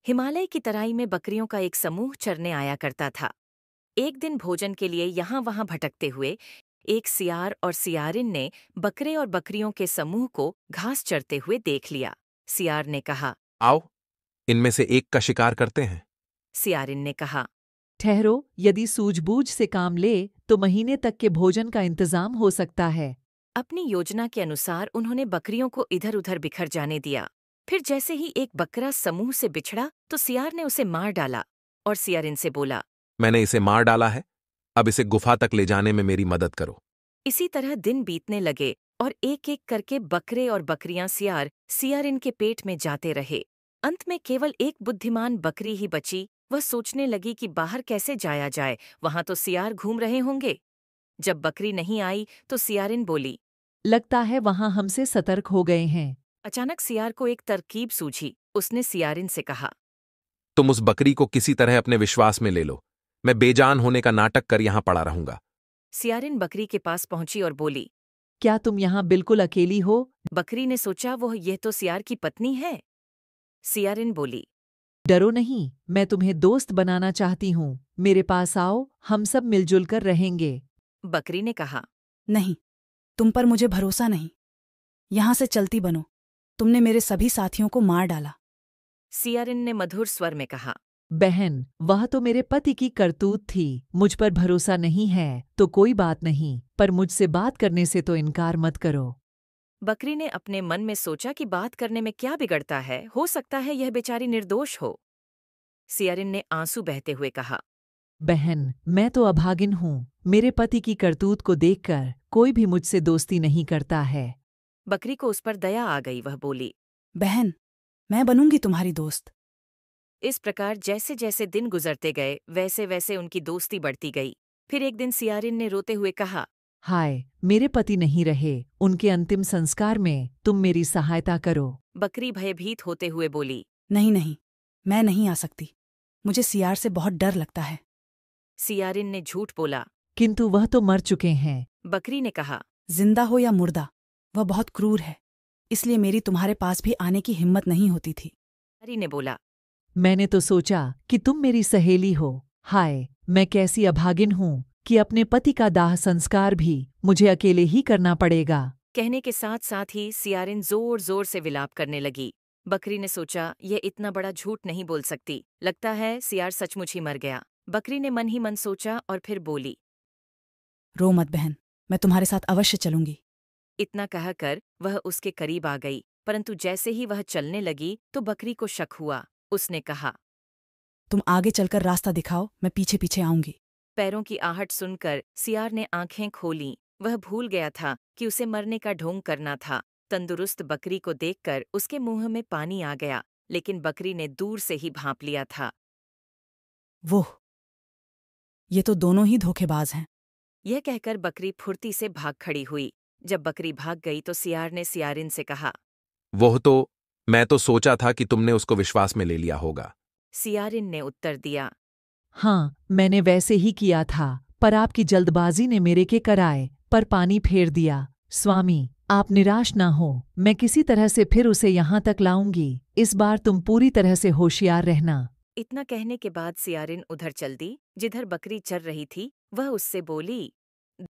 हिमालय की तराई में बकरियों का एक समूह चरने आया करता था। एक दिन भोजन के लिए यहाँ वहाँ भटकते हुए एक सियार और सियारिन ने बकरे और बकरियों के समूह को घास चरते हुए देख लिया। सियार ने कहा। आओ, इनमें से एक का शिकार करते हैं। सियारिन ने कहा। ठहरो, यदि सूझबूझ से काम ले तो महीने तक के भोजन का इंतजाम हो सकता है। अपनी योजना के अनुसार उन्होंने बकरियों को इधर उधर बिखर जाने दिया। फिर जैसे ही एक बकरा समूह से बिछड़ा तो सियार ने उसे मार डाला और सियारिन से बोला। मैंने इसे मार डाला है, अब इसे गुफा तक ले जाने में मेरी मदद करो। इसी तरह दिन बीतने लगे और एक एक करके बकरे और बकरियां सियारिन के पेट में जाते रहे। अंत में केवल एक बुद्धिमान बकरी ही बची। वह सोचने लगी कि बाहर कैसे जाया जाए, वहां तो सियार घूम रहे होंगे। जब बकरी नहीं आई तो सियारिन बोली। लगता है वहां हमसे सतर्क हो गए हैं। अचानक सियार को एक तरकीब सूझी। उसने सियारिन से कहा। तुम उस बकरी को किसी तरह अपने विश्वास में ले लो, मैं बेजान होने का नाटक कर यहां पड़ा रहूंगा। सियारिन बकरी के पास पहुंची और बोली। क्या तुम यहाँ बिल्कुल अकेली हो? बकरी ने सोचा वह यह तो सियार की पत्नी है। सियारिन बोली। डरो नहीं, मैं तुम्हें दोस्त बनाना चाहती हूँ। मेरे पास आओ, हम सब मिलजुल कर रहेंगे। बकरी ने कहा। नहीं, तुम पर मुझे भरोसा नहीं। यहां से चलती बनो, तुमने मेरे सभी साथियों को मार डाला। सियारिन ने मधुर स्वर में कहा। बहन, वह तो मेरे पति की करतूत थी। मुझ पर भरोसा नहीं है तो कोई बात नहीं, पर मुझसे बात करने से तो इनकार मत करो। बकरी ने अपने मन में सोचा कि बात करने में क्या बिगड़ता है, हो सकता है यह बेचारी निर्दोष हो। सियारिन ने आंसू बहते हुए कहा। बहन, मैं तो अभागिन हूँ। मेरे पति की करतूत को देखकर कोई भी मुझसे दोस्ती नहीं करता है। बकरी को उस पर दया आ गई। वह बोली। बहन, मैं बनूंगी तुम्हारी दोस्त। इस प्रकार जैसे जैसे दिन गुजरते गए वैसे वैसे उनकी दोस्ती बढ़ती गई। फिर एक दिन सियारिन ने रोते हुए कहा। हाय, मेरे पति नहीं रहे, उनके अंतिम संस्कार में तुम मेरी सहायता करो। बकरी भयभीत होते हुए बोली। नहीं नहीं, मैं नहीं आ सकती। मुझे सियार से बहुत डर लगता है। सियारिन ने झूठ बोला। किंतु वह तो मर चुके हैं। बकरी ने कहा। जिंदा हो या मुर्दा, वह बहुत क्रूर है, इसलिए मेरी तुम्हारे पास भी आने की हिम्मत नहीं होती थी। सियारी ने बोला। मैंने तो सोचा कि तुम मेरी सहेली हो। हाय, मैं कैसी अभागिन हूँ कि अपने पति का दाह संस्कार भी मुझे अकेले ही करना पड़ेगा। कहने के साथ साथ ही सियारिन जोर जोर से विलाप करने लगी। बकरी ने सोचा यह इतना बड़ा झूठ नहीं बोल सकती, लगता है सियार सचमुच ही मर गया। बकरी ने मन ही मन सोचा और फिर बोली। रो मत बहन, मैं तुम्हारे साथ अवश्य चलूंगी। इतना कहकर वह उसके करीब आ गई, परंतु जैसे ही वह चलने लगी तो बकरी को शक हुआ। उसने कहा। तुम आगे चलकर रास्ता दिखाओ, मैं पीछे पीछे आऊंगी। पैरों की आहट सुनकर सियार ने आंखें खोलीं। वह भूल गया था कि उसे मरने का ढोंग करना था। तंदुरुस्त बकरी को देखकर उसके मुंह में पानी आ गया, लेकिन बकरी ने दूर से ही भांप लिया था। वो ये तो दोनों ही धोखेबाज हैं। यह कहकर बकरी फुर्ती से भाग खड़ी हुई। जब बकरी भाग गई तो सियार ने सियारिन से कहा। मैं तो सोचा था कि तुमने उसको विश्वास में ले लिया होगा। सियारिन ने उत्तर दिया। हाँ, मैंने वैसे ही किया था, पर आपकी जल्दबाजी ने मेरे के कराए पर पानी फेर दिया। स्वामी, आप निराश ना हो, मैं किसी तरह से फिर उसे यहाँ तक लाऊंगी। इस बार तुम पूरी तरह से होशियार रहना। इतना कहने के बाद सियारिन उधर चल दी जिधर बकरी चर रही थी। वह उससे बोली।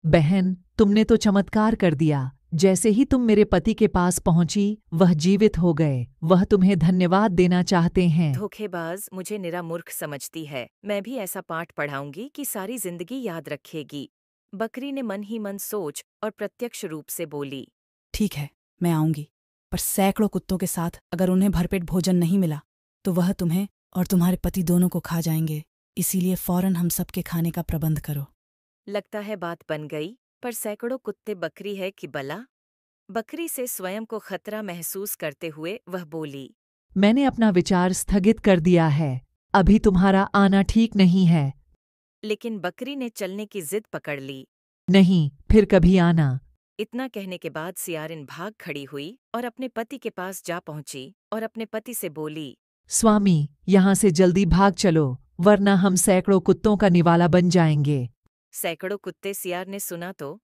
बहन, तुमने तो चमत्कार कर दिया। जैसे ही तुम मेरे पति के पास पहुंची, वह जीवित हो गए। वह तुम्हें धन्यवाद देना चाहते हैं। धोखेबाज मुझे निरा मूर्ख समझती है। मैं भी ऐसा पाठ पढ़ाऊंगी कि सारी जिंदगी याद रखेगी। बकरी ने मन ही मन सोच और प्रत्यक्ष रूप से बोली। ठीक है, मैं आऊंगी, पर सैकड़ों कुत्तों के साथ अगर उन्हें भरपेट भोजन नहीं मिला तो वह तुम्हें और तुम्हारे पति दोनों को खा जाएंगे। इसीलिए फौरन हम सबके खाने का प्रबंध करो। लगता है बात बन गई, पर सैकड़ों कुत्ते बकरी है कि बला। बकरी से स्वयं को खतरा महसूस करते हुए वह बोली। मैंने अपना विचार स्थगित कर दिया है। अभी तुम्हारा आना ठीक नहीं है। लेकिन बकरी ने चलने की जिद पकड़ ली। नहीं, फिर कभी आना। इतना कहने के बाद सियारिन भाग खड़ी हुई और अपने पति के पास जा पहुंची और अपने पति से बोली। स्वामी, यहाँ से जल्दी भाग चलो, वरना हम सैकड़ों कुत्तों का निवाला बन जाएंगे। सैकड़ों कुत्ते सियार ने सुना तो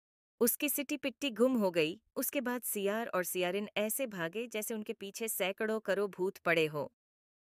उसकी सिटी पिट्टी गुम हो गई। उसके बाद सियार और सियारिन ऐसे भागे जैसे उनके पीछे सैकड़ों करोड़ भूत पड़े हों।